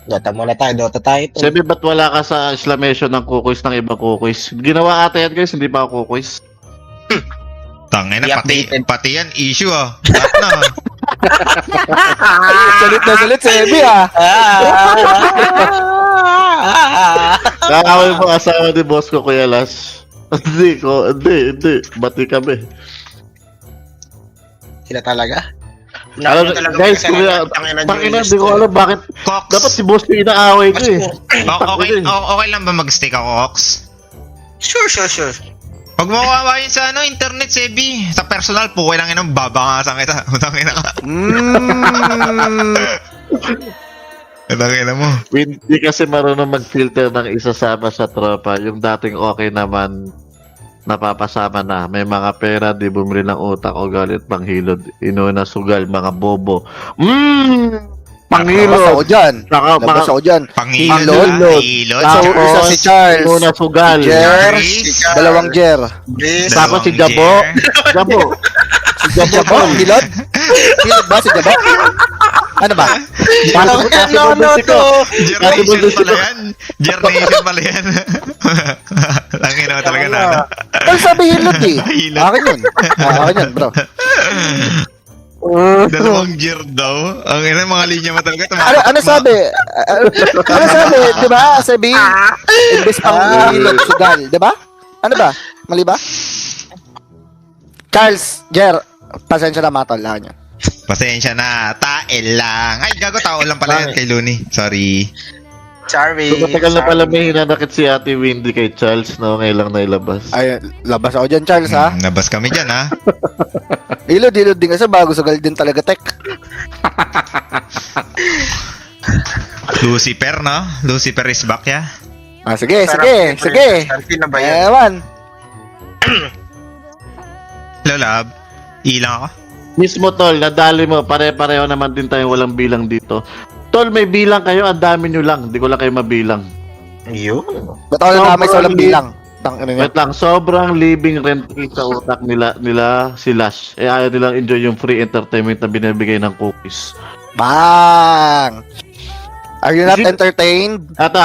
Dota tayo. Sabi, ba't wala ka sa exclamation ng kukuis ng ibang kukuis? Ginawa ata yan guys, hindi pa ako kukuis. Tangina, I-updated. pati yan, issue Lahat na. Salit na salit, Sebi Kakawin mo asawa ni boss ko, Kuya Las. Hindi. Bati kami. Sila talaga? Alam, guys, Kuya, tangina, hindi ko alam bakit. Cox. Dapat si boss yung inaaway ko eh. Okay lang ba mag-stick ako, Cox? Sure. Pag mo kawain sa internet, Sebi. Sa personal, po lang yun, babangasan kita. Utangina ka. Utangina mo. Hindi kasi marunong mag-filter ng isasama sa tropa. Yung dating okay naman, napapasama na. May mga pera, di bumili ng utak o galit panghilod. Inuna sugal, mga bobo. Labas ako Panghilod. dyan. Saka Labas ako dyan. Pangilod. Hilod. Hilod. Isa si Charles. Inuna sugal. Jer. Dalawang Jer. Tapos si Jabo. Si Jabo. Hilod? Hilod ba si Jabo? Ano ba? Jernation pala yan. Langin naman talaga na. Ano sabi Hilod eh? Hilod. Akin yun. Akin yun, bro. Dalawang Jer daw. Ang ina, mga linya mo talaga. Ano sabi? Ano sabi? Di ba? Sabi, imbes pang Hilod, sugal. Di ba? Ano ba? Mali ba? Charles, Jer, pasensya na matol lang yan. Pasensya na. Tael lang. Ay, gago, tao lang pala yan kay Looney. Sorry. Sorry. So, matagal na pala may hinanakit si Ate Windy kay Charles, no? Ngayon lang nailabas. Ay, labas ako dyan, Charles, ha? Nabas kami dyan, ha? Hilod din kasi bago sugal din talaga, tek. Lucifer, no? Lucifer is back, ya? Ah, sige. Selfie na ba yan? Ewan. Hello, love. Ilang ako? Mismo, Tol, nadali mo. Pare-pareho naman din tayo walang bilang dito. Tol, may bilang kayo. Ang dami nyo lang. Hindi ko lang kayo mabilang. Yun. Ba't ako namay sa walang bilang? Tang, ano niya? Wait lang, sobrang living rent sa utak nila si Lash. Ayaw nilang enjoy yung free entertainment na binibigay ng cookies. Bang! Are you not entertained? At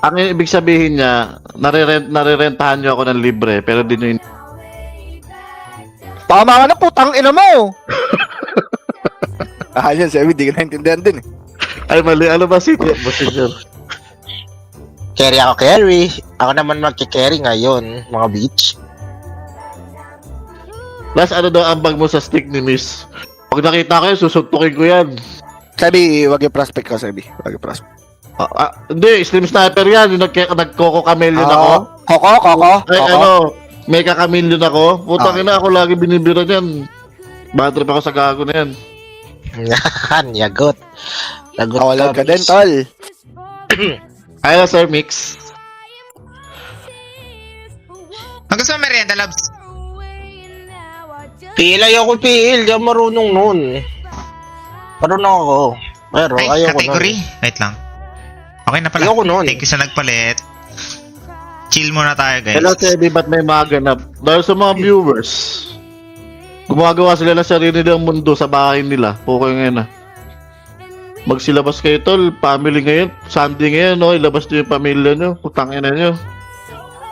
ang ibig sabihin niya, narirentahan niyo ako ng libre, pero di nyo Tama ka na, putang ina mo! Yan, sabi, di ka naintindihan din eh. Ay, mali. Ano ba si Sir? Carry. Ako naman magki-carry ngayon, mga beach. Lash, ano daw ang bag mo sa stick ni Miss? Pag nakita ko yun, susuntukin ko yan. Sabi, wag yung prospect ko, sabi. Wag yung prospect. Hindi, Slim Sniper yan. Yung nagkoko kamilyon ako. Koko. Ay, may kakamilyon ako. Putang ina, ako lagi binibira niyan. Bad trip ako sa gago na yan. Yan, yagot. Kawalan ka din, tol. Ayun, Sir Mix. Ang gusto mo merienda, loves? PL, ayoko PL. Di ako marunong nun. Marunong ako. Pero Ay, ayoko category? nun. Wait lang. Okay na pala. Ayoko nun. Thank you sa nagpalit. Chill muna tayo, guys. Hello, Teddy, ba't may mga ganap? Dahil sa mga viewers, gumagawa sila ng sarili nilang mundo sa bahay nila. Okay ngayon Magsilabas kayo, Tol. Family ngayon. Sunday ngayon, no? Ilabas niyo yung pamilya niyo. Putangin na niyo.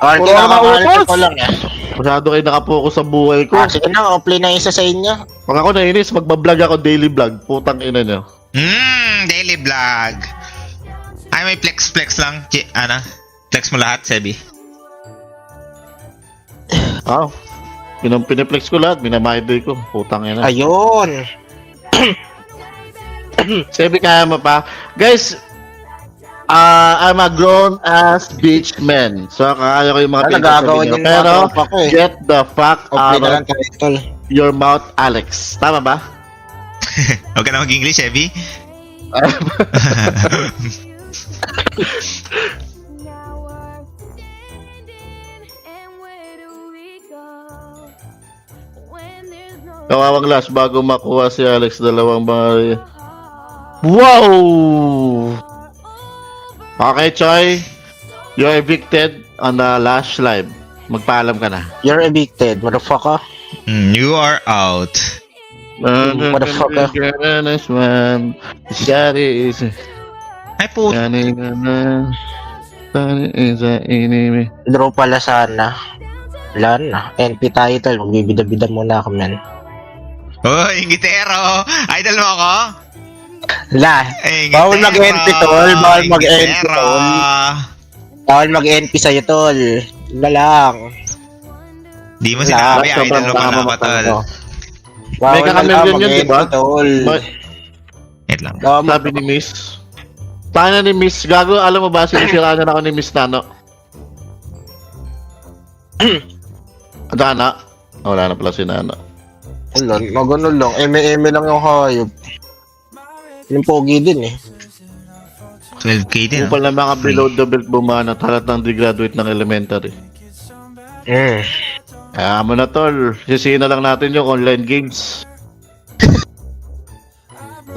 Kinakakalito ko lang eh. Masyado kayo nakapokus sa buhay ko. Sige na, play na isa sa inyo. Pag ako nainis, magbablog ako daily vlog. Putang ina niyo. Daily vlog. Ay, may flex lang. Flex mo lahat, Sebi. Piniplex ko lahat. Minamahid ko. Putang ina. Ayun. Sabi kaya mo pa. Guys, I'm a grown-ass beach man. So, kaya ko yung mga Nagagawa pinagsasabi din niyo. Pero, mga tropa ko eh. get the fuck Play out na lang of tayo, tol. your mouth, Alex. Tama ba? Huwag ka na mag-English, Sebi. Kawawang Lash, bago makuha si Alex, dalawang mga... Wow! Okay, Choy. You're evicted on the Lash Live. Magpaalam ka na. You're evicted, motherfucker. You are out. Motherfucker. Shari is... Ay puto. Yani ka na. Tani isa inimi. Draw pala sana. Wala na. NP tayo tol. Magbibida-bida muna ako man. Uy, Ingitero! Idol mo ako? La. Ingitero! Bawal mag-NP tol. Bawal mag-NP Ingitero! tol. Bawal mag-NP sa'yo tol. Wala lang. Di mo Wala. sinabi, idol Sobrang mo pala tama ako, mo tol. Bawal May na kakamil lang yun, di ba? mag-NP tol. Wait lang. Bawal mag- Sabi ni Miss. Paano ni Miss? Gago, alam mo ba, sinisiraan na ako ni Miss Nano. Nana? Oh, wala na pala si Nano. Ano, magano lang. Eme lang yung hayop. Yung pogi din eh. 12k din, Upal na mga below the belt bumana, talatang di graduate ng elementary. Kaya mo na tol, sisihin na lang natin yung online games.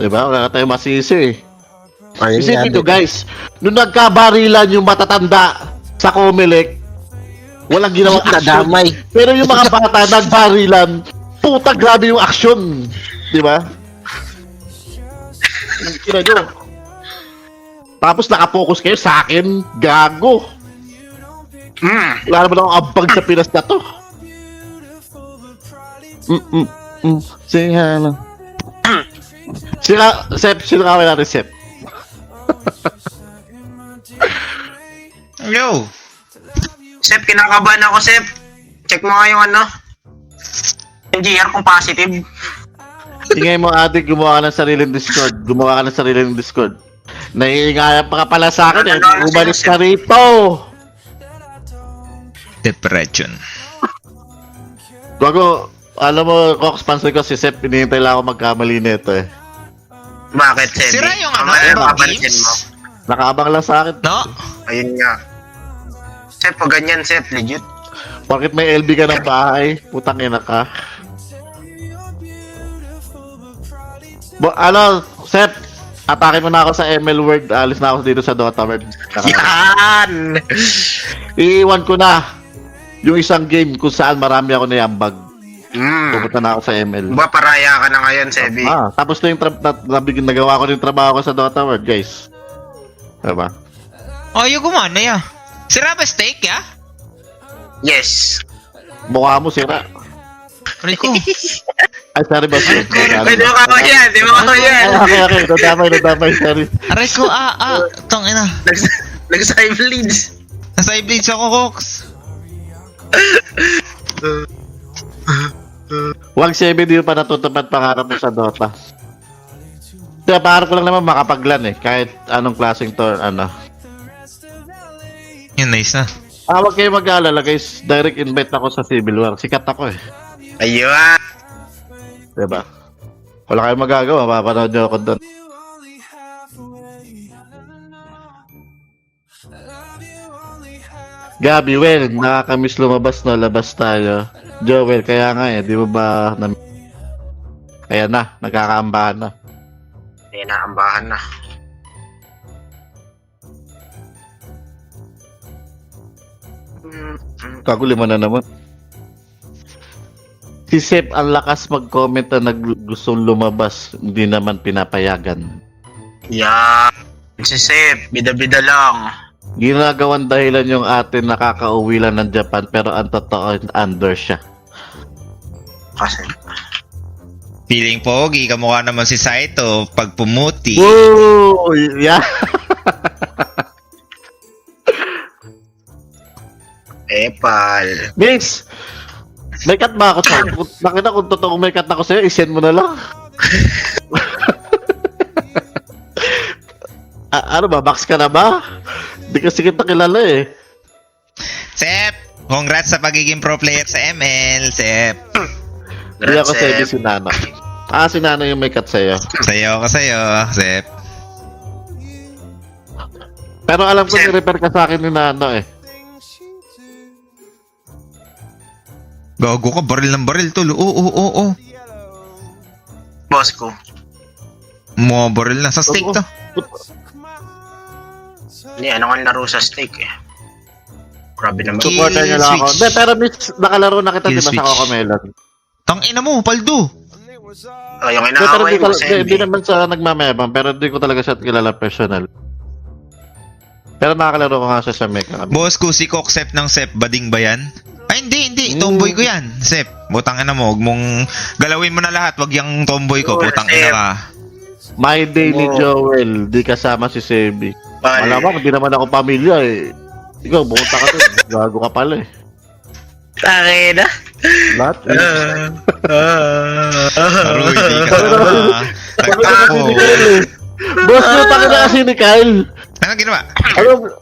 Diba? Wala na tayo masisi eh. Ayun Isipin nga, nyo guys, nung nagkabarilan yung matatanda sa Comelec, walang ginawang action. nadamay. Pero yung mga bata nagbarilan, puta grabe yung action. Diba? Kina nyo. Tapos nakapokus kayo sa akin, gago. Wala naman akong abang sa Pinas na to. Sige lang. Sino kawin natin, Sep? Yo! Sep, kinakabahan ako, Sep. Check mo nga yung ano. Yung GR kung positive. Ingay mo, adik, gumawa ka ng sariling Discord. Gumawa ka ng sariling Discord. Naiingayan pa ka pala sa akin eh. Umalis ka rito. Depression. Gago, alam mo, Cox, pansin ko si Sep, hinihintay lang ako magkamali nito eh. Bakit, Sep? Sira yung ano, games? Nakaabang lang sa akin. No? Ayun nga. Sep, pag ganyan, Sep, legit. Bakit may LB ka ng bahay? Putang ina ka. Ano, Sep, atake mo na ako sa ML World. Alis na ako dito sa Dota World. Yan! Iiwan ko na yung isang game kung saan marami ako naiambag. Pupunta na ako sa ML. Ba, paraya ka na ngayon, Sebi. Tapos na yung nagawa ko yung trabaho ko sa Dota World, guys. Diba? Oh, yung gumana ya. Sira ba steak ya? Yes. Mukha mo sira. Aray ko. Ay, sorry ba? Sorry. Ay, di mo kamo yan, di mo kamo yan. Okay. Nadamay, sorry. Aray ko, tong ina. Nag-side leads. Nasa i-blades ako, Cox. Huwag 7 di pa natutupad pangarap mo sa Dota. Kaya pangarap ko lang naman makapaglan eh. Kahit anong klaseng tour, ano. Yun, nice na. Huwag kayo mag-aalala guys. Direct invite ako sa Civil War. Sikat ako eh. Ayun. Diba? Wala kayong magagawa. Mapapanood nyo ako doon. Gabi, well, nakakamiss lumabas no, labas tayo. Joel, kaya nga eh, di mo ba kaya na, nagkakaambahan na. May naambahan na. Kagulima na naman. Si Sep ang lakas mag-comment na gustong lumabas, hindi naman pinapayagan. Yan. Si Sep, bida-bida lang. Ginagawan dahilan yung atin nakakauwi lang ng Japan pero ang totoo under siya. Kasi, Feeling pogi, kamukha naman si Saito pag pumuti. Woo! Yeah! epal. Miss! May cut ba ako sa'yo? Nakita kung totoo may cut ako sa'yo, isend mo na lang. Ano ba? Box ka na ba? Di kasi kita kilala eh. Sep, congrats sa pagiging pro player sa ML, Sep. Hindi ako sa'yo si Nano. Si Nano yung may cut sa'yo. Sayo ka sa'yo, Sep. Pero alam ko ni-repair ka sa akin ni Nano eh. Gago ka, baril ng baril, tol. Oo. Boss ko. Mga baril na sa steak to. Hindi, ano nga laro sa steak eh. Grabe naman. Ki- Supporter niya lang ako. Switch. Hindi, pero Miss, nakalaro na kita Kill diba sa switch. Cocomelon? Tang ina mo, Paldo. Oh, yung Pero inaaway hindi, mo, hindi Sebi. naman sa nagmamayabang, pero hindi ko talaga siya kilala personal. Pero nakakalaro ko nga siya sa mecha. Boss ko, si Cock Sep ng Sep, bading ba yan? Ay, hindi. Tomboy ko yan. Sep, butang ina mo. Huwag mong galawin mo na lahat. Wag yung tomboy ko. Putang ina ka. My Day ni Joel, di kasama si Sebi. Malamang, hindi naman ako pamilya eh. Ikaw, bumunta ka dun. Gago ka pala eh. Akin na. Lahat eh. Pero hindi ka sama. Nagtapo. Boss, yung takin na kasi ni Kyle. Ano ginawa?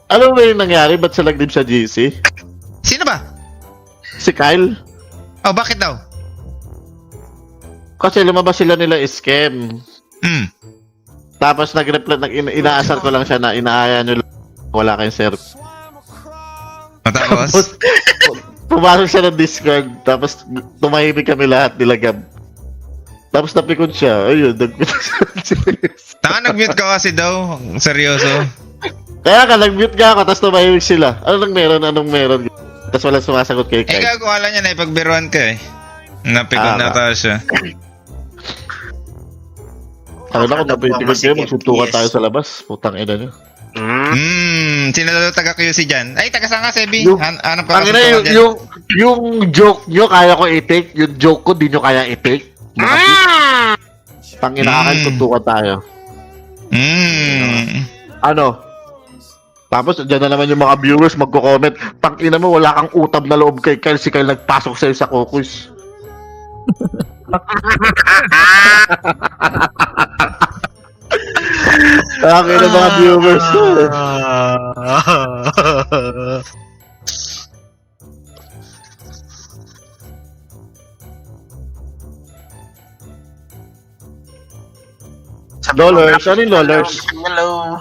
Ano ba yung nangyari? Ba't siya nag-leave sa GC? Sino ba? Si Kyle? Oh, bakit daw? Kasi lumabas sila nila scam. Tapos inaasar ko lang siya na inaaya nyo lang. Wala kayong serve. Tapos? Pumasok siya ng Discord. Tapos tumahimik kami lahat nila Gab. Tapos napikon siya. Ayun, Nag-mute ka kasi daw. Seryoso. Kaya ka, nag-mute nga ako, tapos tumahimik sila. Anong meron? Tapos walang sumasagot kay Kyle. Gagawa lang niya na ipagbiruan ka eh. Napikon na tayo siya. Ako na kung napipikon kayo, magsuntukan tayo sa labas. Putang ina nyo. Sino daw taga-QC dyan? Ay, taga-saan ka, Sebi? Ano pa Ang ina, yung joke nyo, kaya ko i-take. Yung joke ko, di nyo kaya i-take. Tangina ka kayo, suntukan tayo. Ano? Tapos, dyan na naman yung mga viewers magko-comment. Tangina mo, wala kang utab na loob kay Kyle. Si Kyle nagpasok sa'yo sa Kokus. Tangina mga viewers. Dollars? Ano yung dollars? Hello.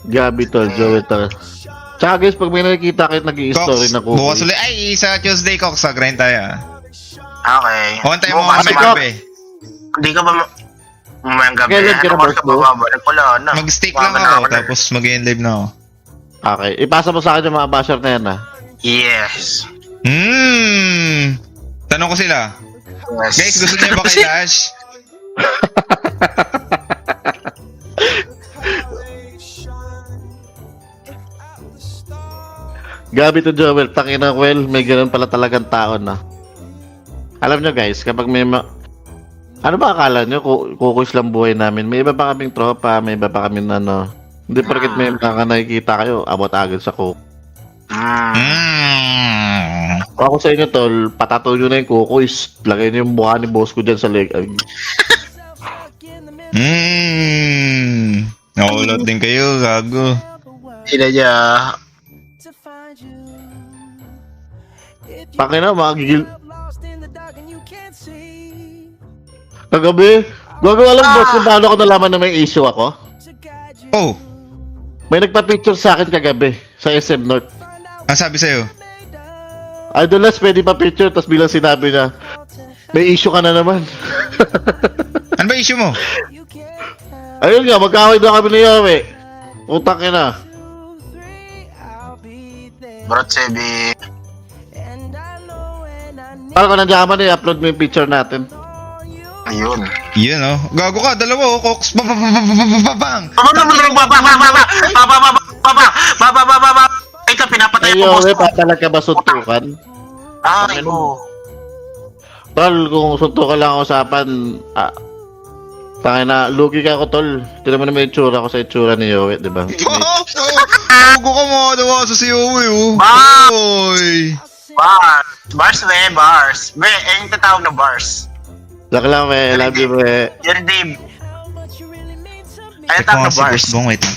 Gabi tol, Joey tol. Tsaka guys, pag may nakikita kayo nag-i-story na ko. Bukas ulit. Ay, sa Tuesday, Cox, sa grind tayo. Okay. Huwag tayo mo Bukas, may Cox. gabi. Hindi ka ba mamayang gabi? Kailan ka na Ano oras first mo? babalik? Wala na. Mag-stick lang Bago na ako, na. tapos mag-end live na ako. Okay, ipasa mo sa akin yung mga basher na yan ha. Yes. Tanong ko sila. Yes. Guys, gusto niyo ba kay Dash? Gabi to Joel, tangina well, may ganun pala talagang tao na. Alam nyo guys, kapag may ano ba akala nyo, kukus lang buhay namin. May iba pa kaming tropa, may iba pa kaming ano. Hindi porket may mga nakikita kayo, abot agad sa cook. Ako sa inyo tol, patato nyo na yung kukus. Lagay nyo yung mukha ni boss ko dyan sa leg. Nakulot din kayo, gago. Ina niya. Pakina, magigil. Kagabi, gagawa lang boss kung paano ko nalaman na may issue ako. Oh, May nagpa-picture sa akin kagabi sa SM North. ang sabi sa'yo? Idolas, pwede pa picture, tapos bilang sinabi niya, may issue ka na naman. Ano ba issue mo? Ayun nga, magkaway daw kami ni Yome. Utang ina. Brat Sebi. Para ko nandiyan ka man, i-upload mo yung picture natin. Ayun. Yun oh. Gago ka, dalawa oh, Cox. Bang! Ito, pinapatay Ay, ko, boss. Yome, patalag ka ba suntukan? Ay, ko. Tol, kung suntukan lang ang usapan, tangin na, lugi ka ako, tol. Tinan mo naman yung tsura ko sa itsura ni Yome, di ba? Gago ka mo, dawa sa siyo oh. Bang! Oy! Bars, bars. Yung tatawag na bars. Laki lang, we. Love you, we. Jerry Dave. Ay, Check tatawag mo na nga si bars. Boss Bong, wait lang.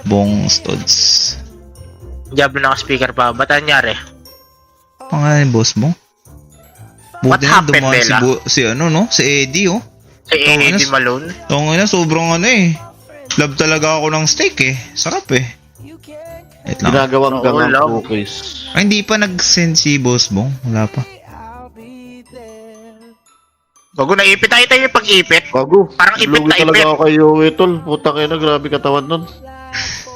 Bong Stods. Diablo na speaker pa. Ba't nangyari? Pangalan ni Boss Bong? What Buti na happened, dumaan Bella? si ano no? Si Eddie oh. Si Eddie Malone? Tungin na, sobrang ano eh. Love talaga ako ng steak eh. Sarap eh. Wait lang. Ginagawang Oo, gangang love. cookies. Ay, hindi pa nag-send si Boss Bong. Wala pa. Bago naipit tayo yung pag-ipit. Bago. Parang ipit Lugi na talaga ipit. ako kay Yue, tol. Putang ina, grabe katawan nun.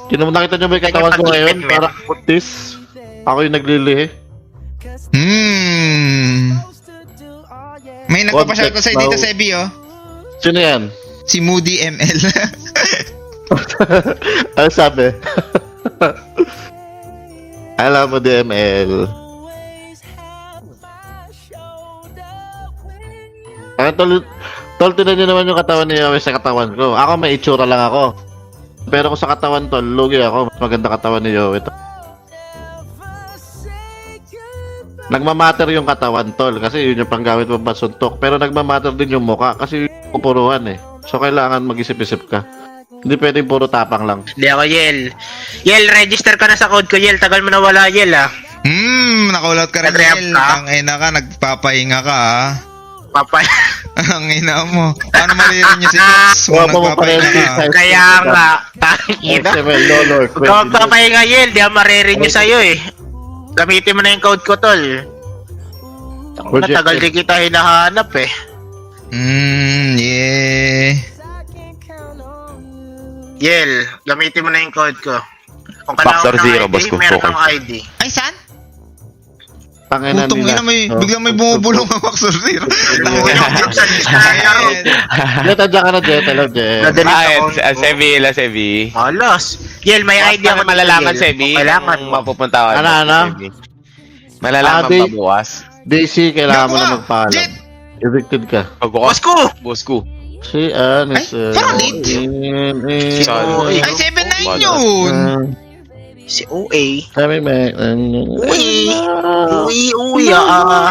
Nakita nyo ba yung katawan ko Pag-ipit, ngayon? men. Parang putis. Ako yung naglilihi. May nagpapashoutout Context sa'yo dito, now. Sebi, oh. Sino yan? Si Moody ML. Ano sabi? Alam mo, DML. Ay, tol, tinan nyo naman yung katawan ni Yowie sa katawan ko. Ako may itsura lang ako. Pero kung sa katawan, tol, lugi ako. Mas maganda katawan ni Yowie, tol. Nagmamatter yung katawan, tol, kasi yun yung panggamit mo pasuntok. Pero nagmamatter din yung mukha, kasi yung pupuruhan eh. So, kailangan mag-isip-isip ka. Hindi pwedeng puro tapang lang. Hindi ako, Yel. Yel, register ka na sa code ko, Yel. Tagal mo na wala, Yel, ah. Nakulot ka rin, Nag-rehab Yel. ka? Ang ina ka, nagpapahinga ka, ah. Papa. Ang ina mo. Paano maririn niyo si Tex? Wala Kung pa nagpapahinga ka. Kaya nga. Tangina. XML, Lord. Huwag ka magpapahinga, Yel. Di ako maririn nyo sa'yo, eh. Gamitin mo na yung code ko, tol. Natagal din kita hinahanap, eh. Yeah. Yel, gamitin mo na yung code ko. Kung Factor kailangan zero, ng boss ID, ko. meron Okay. kang ID. Ay, saan? Tangina Putong ina, may, biglang may bumubulong ang Maxor Zero. Yung group sa Discord. Jet, andyan ka na, Jet. Hello, Jet. Nadelete ako. Sebi, Sebi. Malas. Yel, may ID ako. Malalaman, Yel. Sebi. Kailangan mo. Mapupunta ka. Ano? Sebi. Malalaman Di- pa bukas. Daisy, kailangan mo Gago na ka! magpaalam. Jet! Evicted ka. Boss ko! Boss ko. Si Anis. Ay, parang late. Sorry. Ay, 7-9 yun! Si OA. Kami may... Uy! Uy, uy, ah.